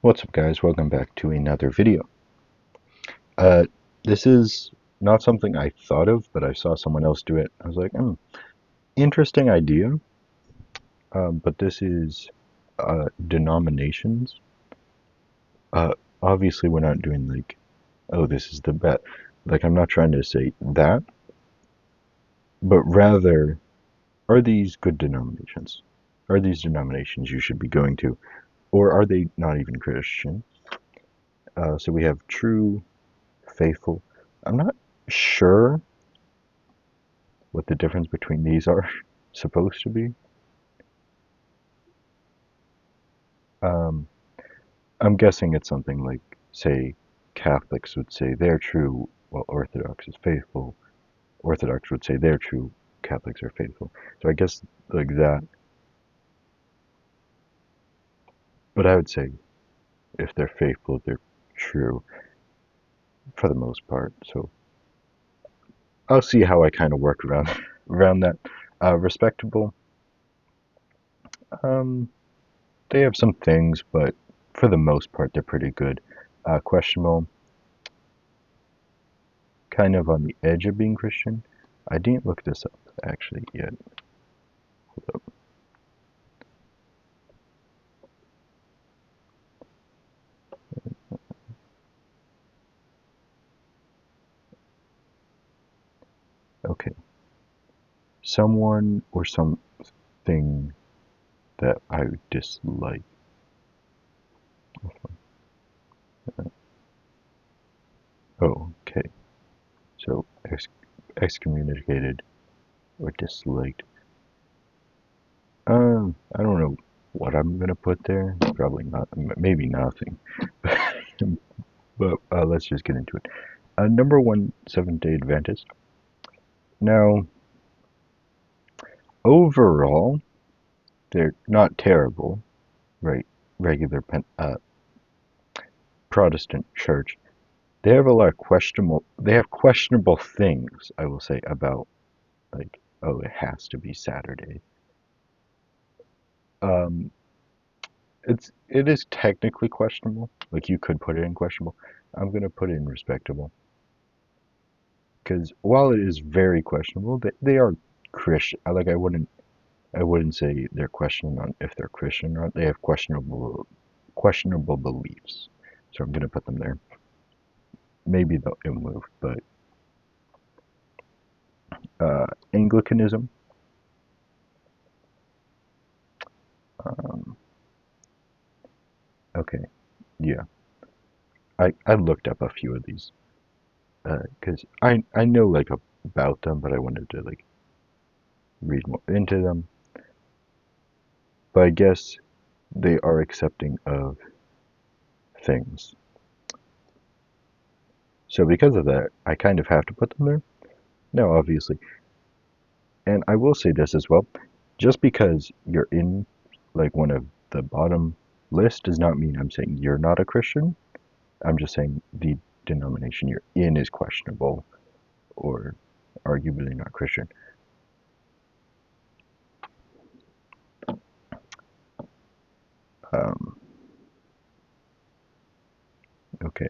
What's up, guys? Welcome back to another video. This is not something I thought of, but I saw someone else do it. I was like, interesting idea. But this is denominations. Uh, Obviously, we're not doing like, oh, this is the bet. Like, I'm not trying to say that, but rather, are these good denominations? Are these denominations you should be going to? Or are they not even Christian? So we have true, faithful. I'm not sure what the difference between these are supposed to be. Um, I'm guessing it's something like, say, Catholics would say they're true, while Orthodox is faithful. Orthodox would say they're true, Catholics are faithful. So I guess like that. But I would say if they're faithful, they're true for the most part. So I'll see how I kind of work around that. Respectable. Um, they have some things, but for the most part, they're pretty good. Questionable. Kind of on the edge of being Christian. I didn't look this up actually yet. Hold up. Okay. Someone or something that I dislike. Oh, okay. So excommunicated or disliked. I don't know what I'm gonna put there. Probably not. Maybe nothing. But let's just get into it. Number one, Seventh-day Adventist. Now, overall, they're not terrible, right? Regular Protestant church. They have a lot of questionable. They have questionable things, I will say, about like, oh, it has to be Saturday. Um, it is technically questionable. Like you could put it in questionable. I'm gonna put it in respectable because while it is very questionable, they are Christian. Like I wouldn't say they're questioning on if they're Christian or not. They have questionable beliefs. So I'm gonna put them there. Maybe they'll move, but Anglicanism. Um, okay, yeah. I looked up a few of these because I know like about them, but I wanted to like read more into them. But I guess they are accepting of things. So because of that, I kind of have to put them there. No, obviously. And I will say this as well. Just because you're in like one of the bottom list does not mean I'm saying you're not a Christian. I'm just saying the denomination you're in is questionable or arguably not Christian. Um, okay.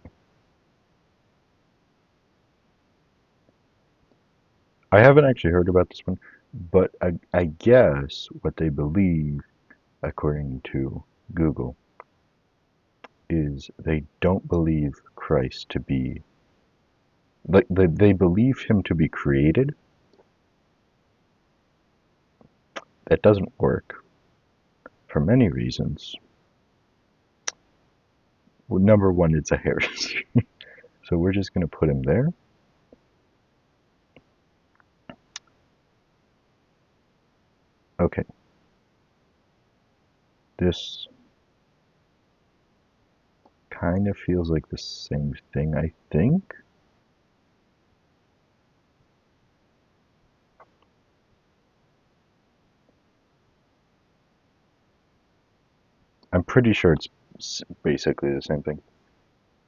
I haven't actually heard about this one, but I guess what they believe, according to Google, is they don't believe Christ to be like they believe him to be created. That doesn't work for many reasons. Well, number one, it's a heresy. So we're just going to put him there. Okay. This kind of feels like the same thing, I think. I'm pretty sure it's basically the same thing.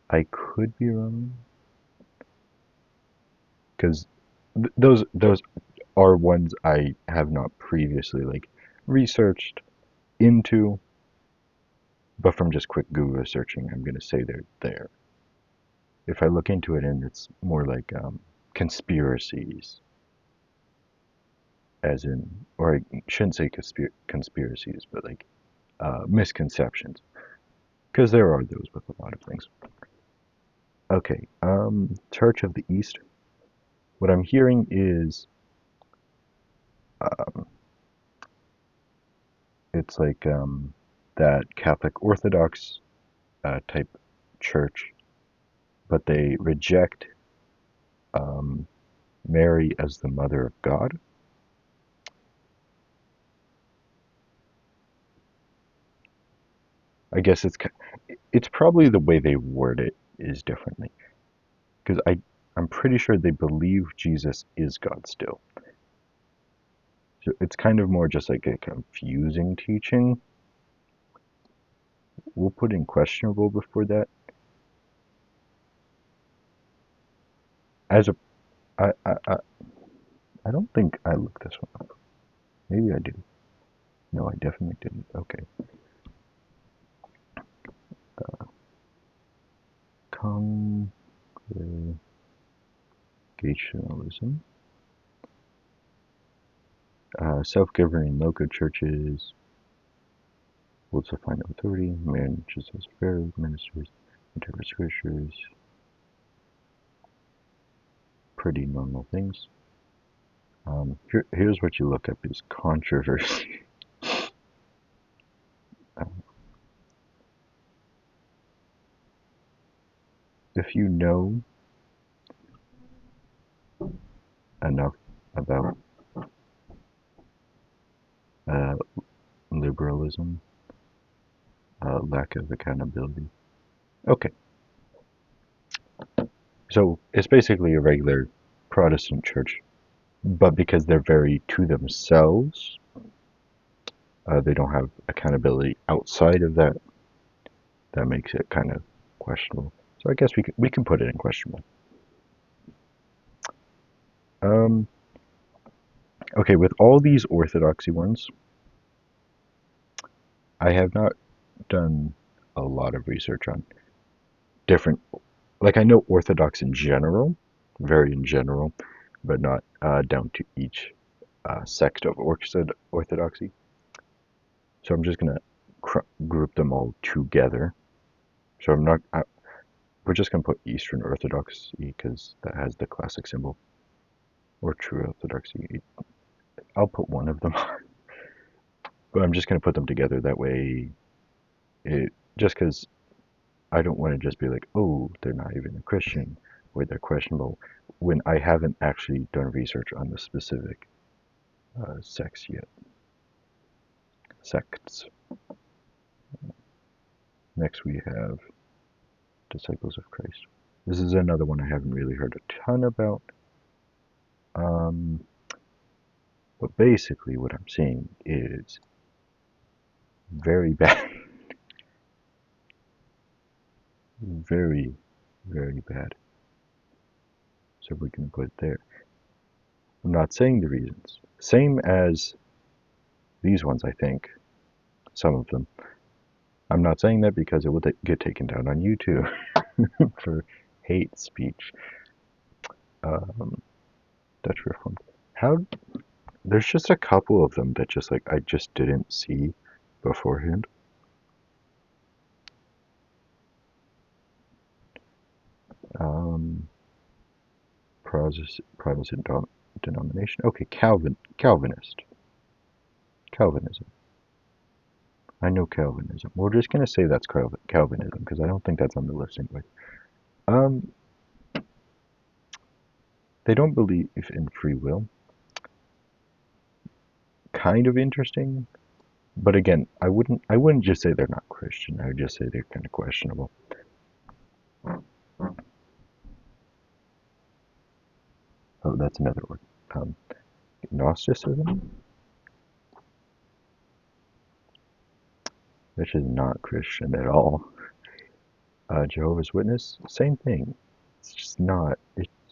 I could be wrong because those are ones I have not previously like researched into. but from just quick Google searching, I'm going to say they're there. If I look into it and it's more like conspiracies, as in, or I shouldn't say conspiracies, but like misconceptions, because there are those with a lot of things. Okay, Church of the East. What I'm hearing is um, it's like that Catholic Orthodox type church, but they reject um, Mary as the Mother of God. I guess it's probably the way they word it is differently, because I'm pretty sure they believe Jesus is God still. So it's kind of more just like a confusing teaching. We'll put in questionable before that. As a I I, I I don't think I looked this one up. Maybe I did. No, I definitely didn't. Okay. Congregationalism. Self-governing local churches will define authority, manages as fair ministers, interpret scriptures, pretty normal things. Here's what you look up is controversy. If you know enough about uh, liberalism, lack of accountability. Okay, so it's basically a regular Protestant church, but because they're very to themselves, they don't have accountability outside of that. That makes it kind of questionable. So I guess we can put it in questionable. Um, okay, with all these orthodoxy ones, I have not done a lot of research on different. Like I know orthodox in general, very in general, but not down to each sect of orthodoxy. So I'm just gonna group them all together. So I'm not. We're just gonna put Eastern Orthodoxy because that has the classic symbol, or True Orthodoxy. I'll put one of them, but I'm just gonna put them together. That way, it just because I don't want to just be like, oh, they're not even a Christian or they're questionable when I haven't actually done research on the specific sects yet. Sects. Next we have Disciples of Christ. This is another one I haven't really heard a ton about. Um, but basically, what I'm seeing is very bad, very, very bad. So we can put it there. I'm not saying the reasons. Same as these ones, I think. Some of them. I'm not saying that because it will get taken down on YouTube for hate speech. Um, Dutch Reformed. How? There's just a couple of them that just like I just didn't see beforehand. Um, Protestant denomination. Okay, Calvinism. I know Calvinism. We're just gonna say that's Calvinism because I don't think that's on the list anyway. Um, they don't believe in free will. Kind of interesting, but again, I wouldn't just say they're not Christian. I would just say they're kind of questionable. Oh, that's another word. Um, Gnosticism, which is not Christian at all. Jehovah's Witness, same thing. It's just not.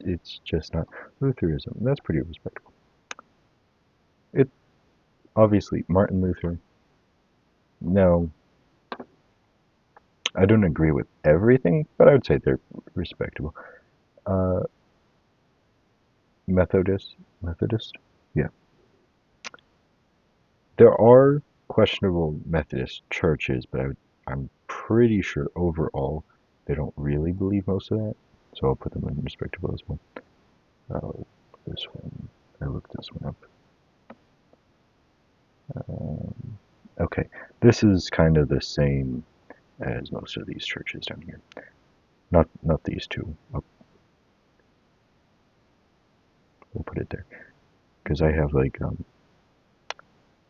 It's just not. Lutheranism, that's pretty respectable. It obviously Martin Luther. No, I don't agree with everything, but I would say they're respectable. Uh, Methodist, yeah. There are questionable Methodist churches, but I'm pretty sure overall they don't really believe most of that. So I'll put them in respectable as well. This one, I looked this one up. Okay, this is kind of the same as most of these churches down here. Not these two. We'll put it there because I have like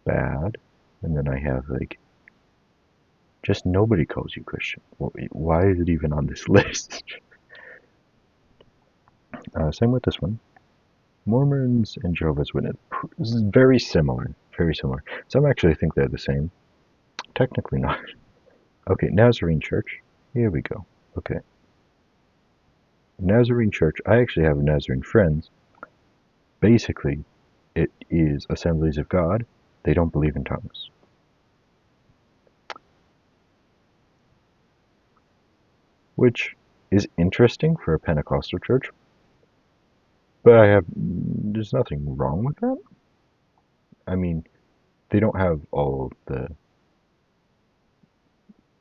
bad, and then I have like just nobody calls you Christian. Why is it even on this list? Same with this one. Mormons and Jehovah's Witnesses. This is very similar. Very similar. Some actually think they're the same. Technically not. Okay, Nazarene Church. Here we go. Okay. Nazarene Church. I actually have Nazarene friends. Basically, it is Assemblies of God. They don't believe in tongues. Which is interesting for a Pentecostal church. But there's nothing wrong with that. I mean, they don't have all the,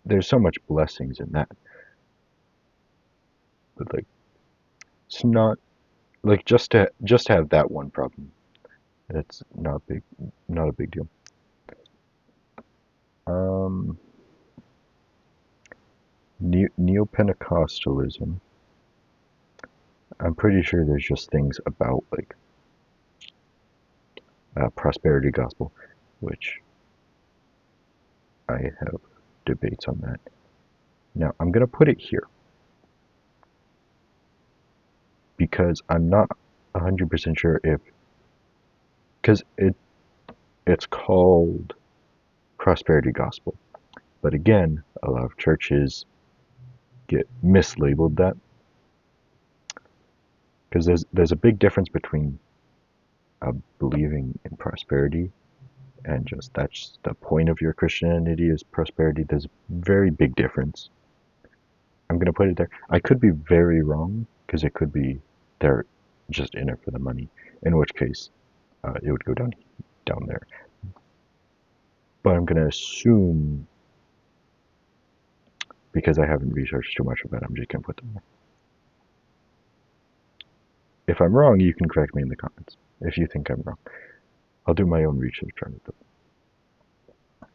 there's so much blessings in that. But like, it's not, like just to have that one problem. That's not a big deal. Um, Neo-Pentecostalism. I'm pretty sure there's just things about like prosperity gospel, which I have debates on that. Now I'm gonna put it here because I'm not 100% sure if, because it's called prosperity gospel, but again, a lot of churches get mislabeled that because there's a big difference between believing in prosperity and just that's the point of your Christianity is prosperity. There's a very big difference. I'm gonna put it there. I could be very wrong because it could be they're just in it for the money, in which case it would go down there. But I'm gonna assume because I haven't researched too much about it, I'm just gonna put them there. If I'm wrong, you can correct me in the comments. If you think I'm wrong, I'll do my own research on it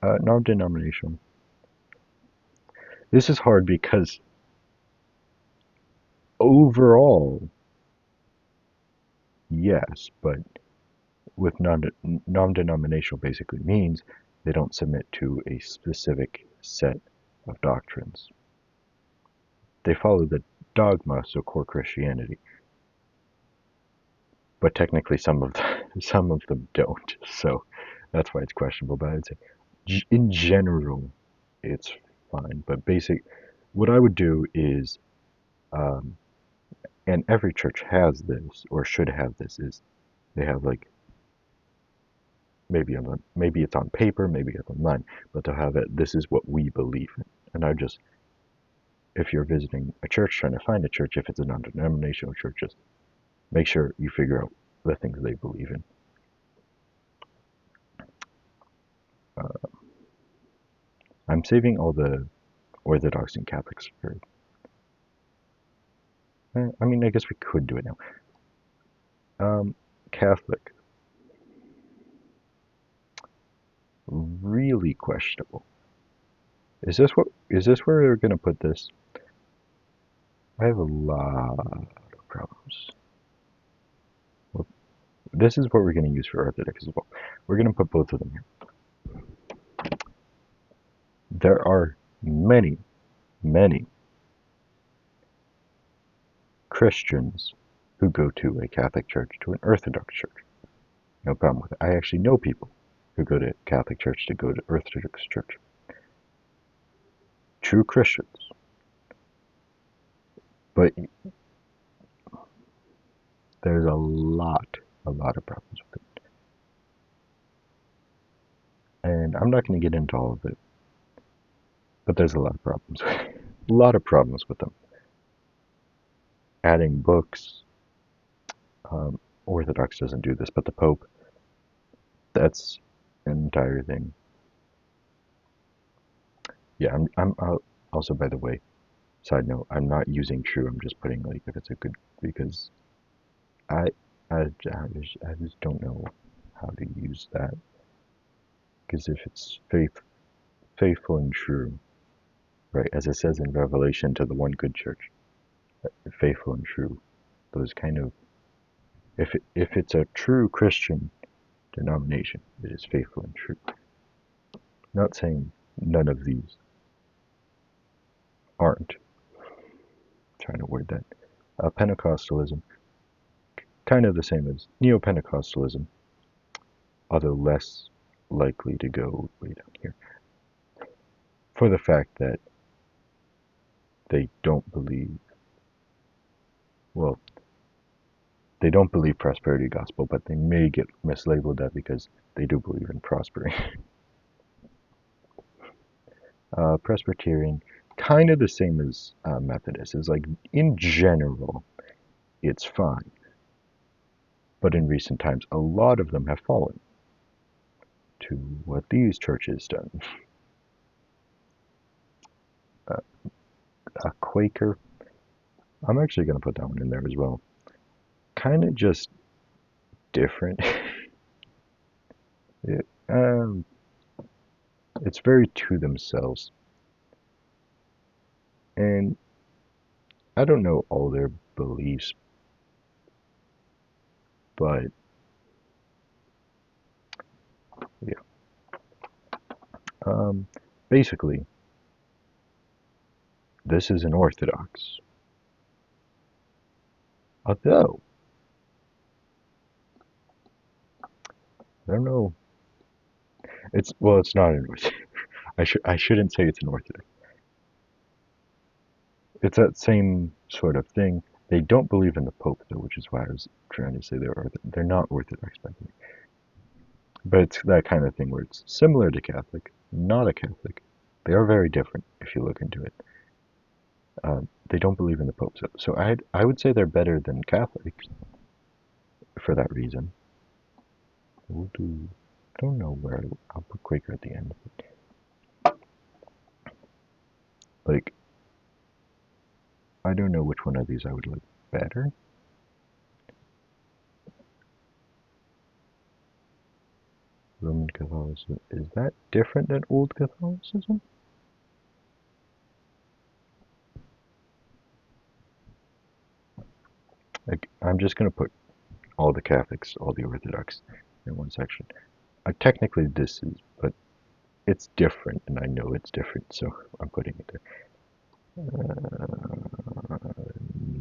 though. Non-denominational. This is hard because overall, yes, but with non-denominational basically means they don't submit to a specific set of doctrines. They follow the dogma, so core Christianity, but technically some of them don't. So that's why it's questionable. But I'd say in general, it's fine. But what I would do is, um, and every church has this or should have this, is they have like maybe it's on paper, maybe it's online, but they'll have it. This is what we believe in, and if you're visiting a church trying to find a church, if it's a non-denominational church, just make sure you figure out the things they believe in. Uh, I'm saving all the Orthodox and Catholics for. I mean, I guess we could do it now. Catholic, really questionable. Is this where we're gonna put this? I have a lot of problems. Well, this is what we're gonna use for Orthodox as well. We're gonna put both of them here. There are many Christians who go to a Catholic church to an Orthodox church. No problem with it. I actually know people who go to Catholic church to go to Orthodox church. True Christians. But there's a lot of problems with it. And I'm not going to get into all of it, but there's a lot of problems. A lot of problems with them. Adding books, Orthodox doesn't do this, but the Pope, that's an entire thing. Yeah, also, by the way, side note, I'm not using true. I'm just putting like if it's a good because I I just don't know how to use that because if it's faithful and true, right, as it says in Revelation to the one good church, faithful and true. Those kind of if it's a true Christian denomination, it is faithful and true. Not saying none of these aren't. Trying to word that. Pentecostalism, kind of the same as Neo-Pentecostalism, although less likely to go way down here, for the fact that they don't believe, well, they don't believe prosperity gospel, but they may get mislabeled that because they do believe in prospering. Presbyterian, kind of the same as Methodist, is like in general, it's fine. But in recent times, a lot of them have fallen to what these churches done. A Quaker, I'm actually going to put that one in there as well. Kind of just different. it, um, it's very to themselves. And I don't know all their beliefs, but yeah. Basically, this is an Orthodox. Although, I don't know. It's not an Orthodox. I shouldn't say it's an Orthodox. It's that same sort of thing. They don't believe in the Pope, though, which is why I was trying to say they're not Orthodox by the way. But it's that kind of thing where it's similar to Catholic, not a Catholic. They are very different if you look into it. They don't believe in the Pope, so I would say they're better than Catholics for that reason. We'll do. I don't know where I'll put Quaker at the end. Like I don't know which one of these I would like better. Roman Catholicism, is that different than Old Catholicism? Like I'm just gonna put all the Catholics, all the Orthodox in one section. Technically this is, but it's different, and I know it's different, so I'm putting it there.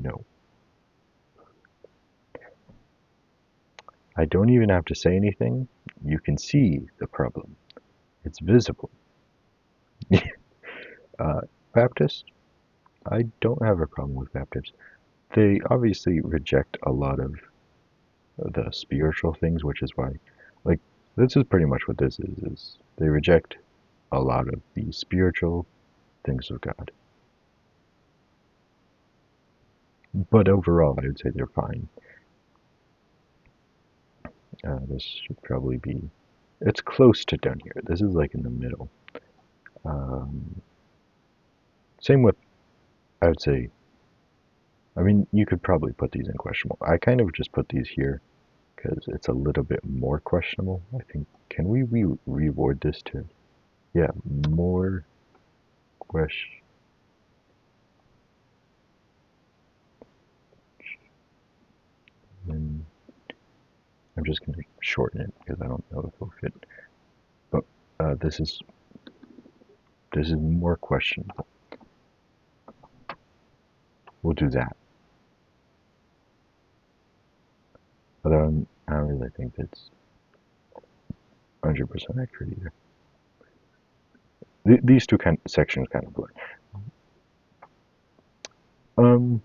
No. I don't even have to say anything. You can see the problem. It's visible. Baptist, I don't have a problem with Baptists. They obviously reject a lot of the spiritual things, which is why, like, this is pretty much what this is they reject a lot of the spiritual things of God. But overall, I would say they're fine. This should probably be, it's close to down here. This is like in the middle. Um, Same with, I would say, I mean, you could probably put these in questionable. I kind of just put these here because it's a little bit more questionable. I think, can we reward this to, yeah, more question. I'm just going to shorten it because I don't know if it'll fit. But this is more questionable. We'll do that. Although I don't really think that's 100% accurate either. These two sections kind of blur. Um,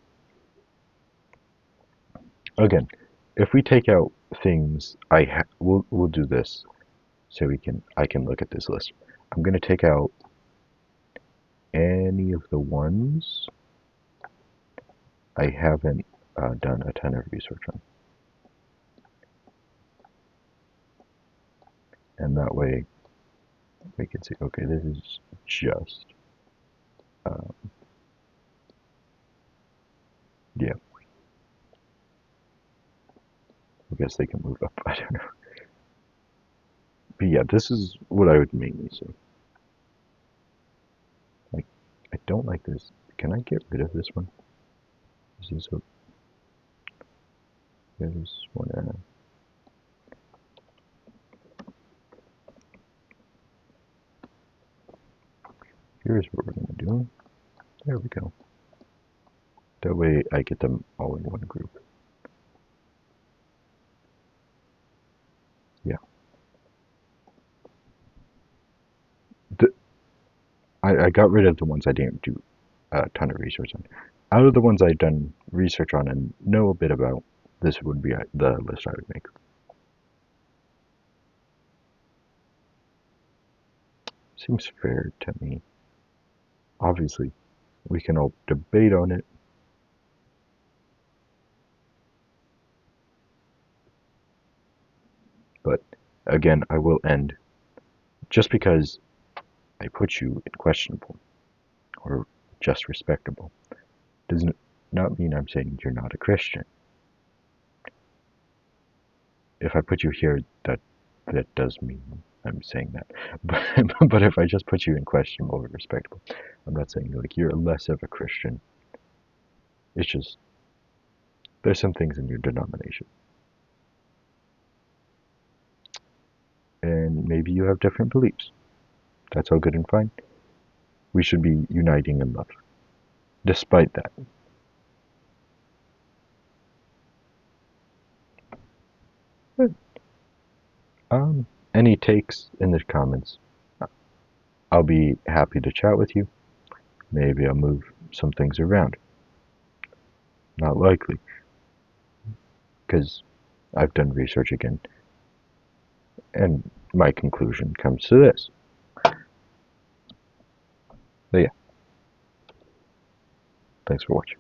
Again, if we take out things, we'll do this so I can look at this list. I'm going to take out any of the ones I haven't done a ton of research on. And that way we can see, okay, this is just, uh, yeah, I guess they can move up. I don't know. But yeah, this is what I would mainly say. Like, I don't like this. Can I get rid of this one? Is this a, there's one, here's what we're going to do. There we go. That way I get them all in one group. Yeah. The, I got rid of the ones I didn't do a ton of research on. Out of the ones I've done research on and know a bit about, this would be the list I would make. Seems fair to me. Obviously, we can all debate on it. But again, I will end. Just because I put you in questionable or just respectable does not mean I'm saying you're not a Christian. If I put you here, that does mean I'm saying that. But if I just put you in questionable or respectable, I'm not saying like you're less of a Christian. It's just there's some things in your denomination, and maybe you have different beliefs. That's all good and fine. We should be uniting in love, despite that. Um, any takes in the comments? I'll be happy to chat with you. Maybe I'll move some things around. Not likely, because I've done research again, and my conclusion comes to this. But yeah, thanks for watching.